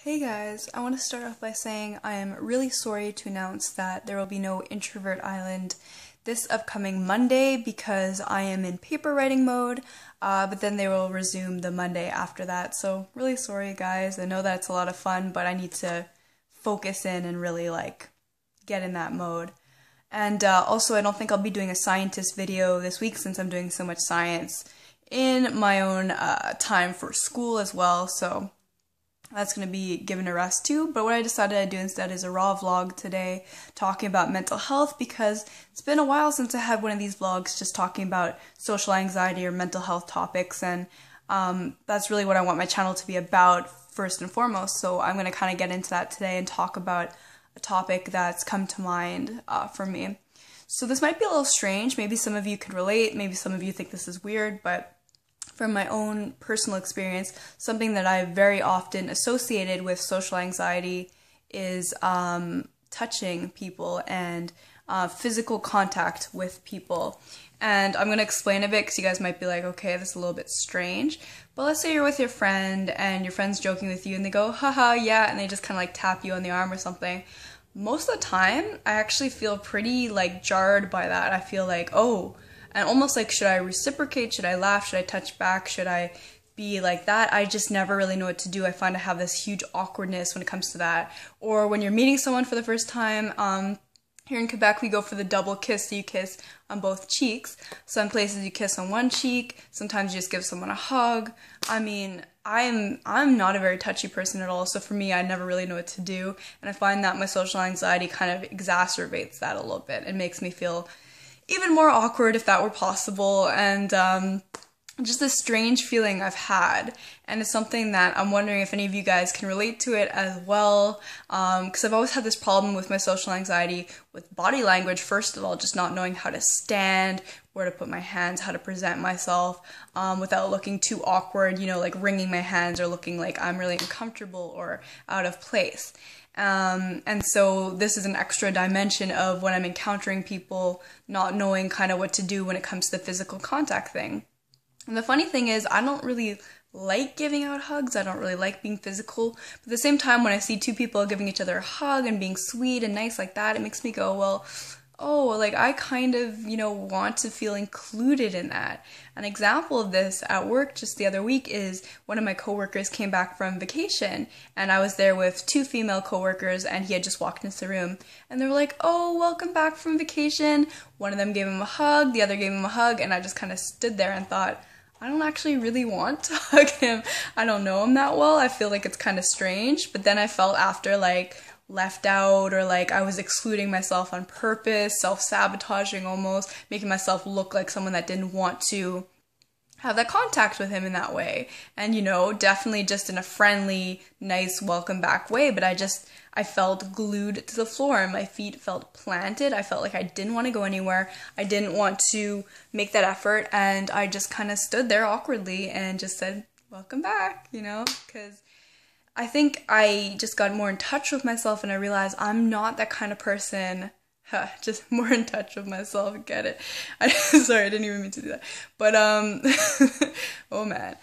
Hey guys, I want to start off by saying I am really sorry to announce that there will be no Introvert Island this upcoming Monday because I am in paper writing mode, but then they will resume the Monday after that. So really sorry guys, I know that it's a lot of fun, but I need to focus in and really get in that mode. And also I don't think I'll be doing a scientist video this week since I'm doing so much science in my own time for school as well, so that's going to be given a rest too. But what I decided I'd do instead is a raw vlog today talking about mental health, because it's been a while since I had one of these vlogs just talking about social anxiety or mental health topics, and that's really what I want my channel to be about first and foremost. So I'm going to kind of get into that today and talk about a topic that's come to mind for me. So this might be a little strange, maybe some of you can relate, maybe some of you think this is weird, but from my own personal experience, something that I've very often associated with social anxiety is touching people and physical contact with people. And I'm going to explain a bit because you guys might be like, okay, this is a little bit strange. But let's say you're with your friend and your friend's joking with you and they go, haha, yeah, and they just kind of tap you on the arm or something. Most of the time, I actually feel pretty jarred by that. I feel like, oh, and almost should I reciprocate? Should I laugh? Should I touch back? Should I be like that? I just never really know what to do. I find I have this huge awkwardness when it comes to that. Or when you're meeting someone for the first time, here in Quebec, we go for the double kiss, so you kiss on both cheeks. Some places you kiss on one cheek. Sometimes you just give someone a hug. I mean, I'm not a very touchy person at all, so for me, I never really know what to do. And I find that my social anxiety kind of exacerbates that a little bit. It makes me feel even more awkward if that were possible, and just this strange feeling I've had, and it's something that I'm wondering if any of you guys can relate to it as well, because I've always had this problem with my social anxiety with body language. First of all, just not knowing how to stand, where to put my hands, how to present myself without looking too awkward, wringing my hands or looking like I'm really uncomfortable or out of place. And so this is an extra dimension of when I'm encountering people, not knowing kind of what to do when it comes to the physical contact thing. And the funny thing is, I don't really like giving out hugs. I don't really like being physical. But at the same time, when I see two people giving each other a hug and being sweet and nice like that, it makes me go, well, oh, I kind of, want to feel included in that. An example of this at work just the other week is one of my coworkers came back from vacation, and I was there with two female coworkers, and he had just walked into the room, and they were like, oh, welcome back from vacation. One of them gave him a hug, the other gave him a hug, and I just kind of stood there and thought, I don't actually really want to hug him. I don't know him that well. I feel like it's kind of strange, but then I felt after left out, or I was excluding myself on purpose, self-sabotaging almost, making myself look like someone that didn't want to have that contact with him in that way. And definitely just in a friendly, nice, welcome back way, but I felt glued to the floor and my feet felt planted. I felt like I didn't want to go anywhere. I didn't want to make that effort, and I just kind of stood there awkwardly and just said, welcome back, because I think I just got more in touch with myself, and I realized I'm not that kind of person. Just more in touch with myself, get it? Sorry, I didn't even mean to do that. But, oh man.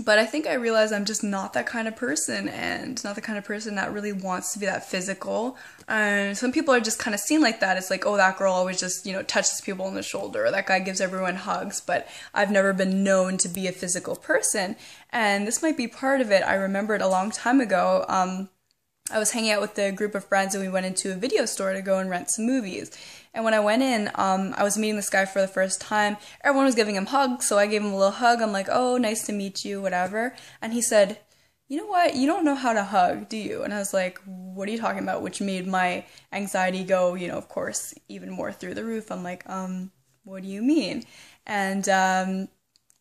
But I think I realized I'm just not that kind of person, and not the kind of person that really wants to be that physical. Some people are just kind of seen like that. It's like, oh, that girl always just, touches people on the shoulder, or that guy gives everyone hugs, but I've never been known to be a physical person. And this might be part of it. I remembered a long time ago, I was hanging out with a group of friends, and we went into a video store to go and rent some movies. And when I went in, I was meeting this guy for the first time. Everyone was giving him hugs, so I gave him a little hug. I'm like, oh, nice to meet you, whatever. And he said, you know what? You don't know how to hug, do you? And I was like, what are you talking about? Which made my anxiety go, of course, even more through the roof. I'm like, what do you mean? And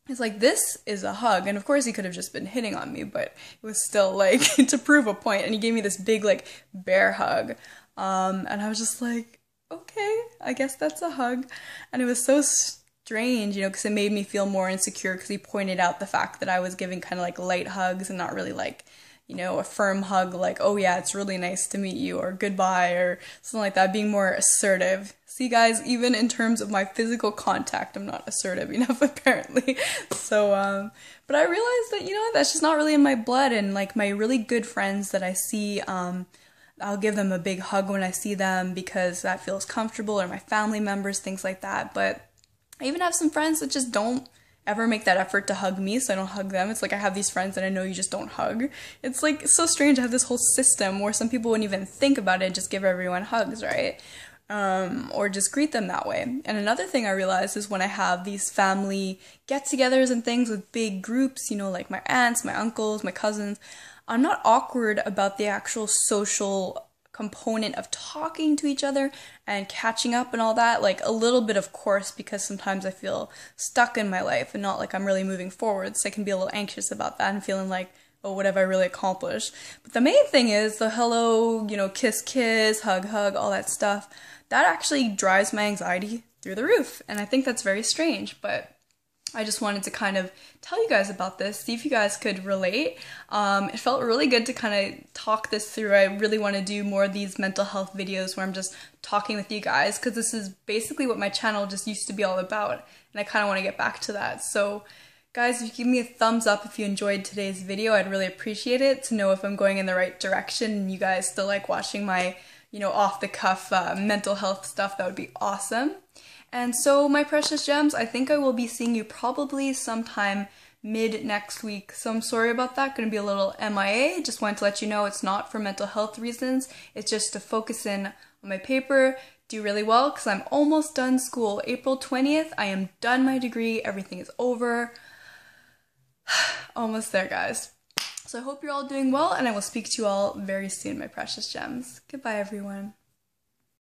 it's like, this is a hug. And of course he could have just been hitting on me, but it was still to prove a point. And he gave me this big bear hug. And I was just like, okay, I guess that's a hug. And it was so strange, because it made me feel more insecure, because he pointed out the fact that I was giving kind of light hugs and not really a firm hug like, oh yeah, it's really nice to meet you, or goodbye, or something like that, being more assertive. See guys, even in terms of my physical contact, I'm not assertive enough apparently. So, but I realized that, that's just not really in my blood, and like my really good friends that I see, I'll give them a big hug when I see them because that feels comfortable, or my family members, things like that. But I even have some friends that just don't ever make that effort to hug me, so I don't hug them. It's like I have these friends that I know you just don't hug. It's like so strange to have this whole system where some people wouldn't even think about it and just give everyone hugs, right? Or just greet them that way. And another thing I realized is when I have these family get-togethers and things with big groups, like my aunts, my uncles, my cousins, I'm not awkward about the actual social component of talking to each other and catching up and all that. Like a little bit, of course, because sometimes I feel stuck in my life and not like I'm really moving forward, so I can be a little anxious about that and feeling like, oh, what have I really accomplished? But the main thing is the hello, kiss kiss, hug hug, all that stuff. That actually drives my anxiety through the roof, and I think that's very strange, but I just wanted to kind of tell you guys about this, see if you guys could relate. It felt really good to kind of talk this through. I really want to do more of these mental health videos where I'm just talking with you guys, because this is basically what my channel just used to be all about, and I kind of want to get back to that. So guys, if you give me a thumbs up if you enjoyed today's video, I'd really appreciate it to know if I'm going in the right direction and you guys still like watching my, off-the-cuff mental health stuff. That would be awesome. And so, my precious gems, I think I will be seeing you probably sometime mid next week. So I'm sorry about that, gonna be a little MIA. Just wanted to let you know it's not for mental health reasons. It's just to focus in on my paper, do really well, because I'm almost done school. April 20th, I am done my degree, everything is over. Almost there, guys. So I hope you're all doing well, and I will speak to you all very soon, my precious gems. Goodbye, everyone.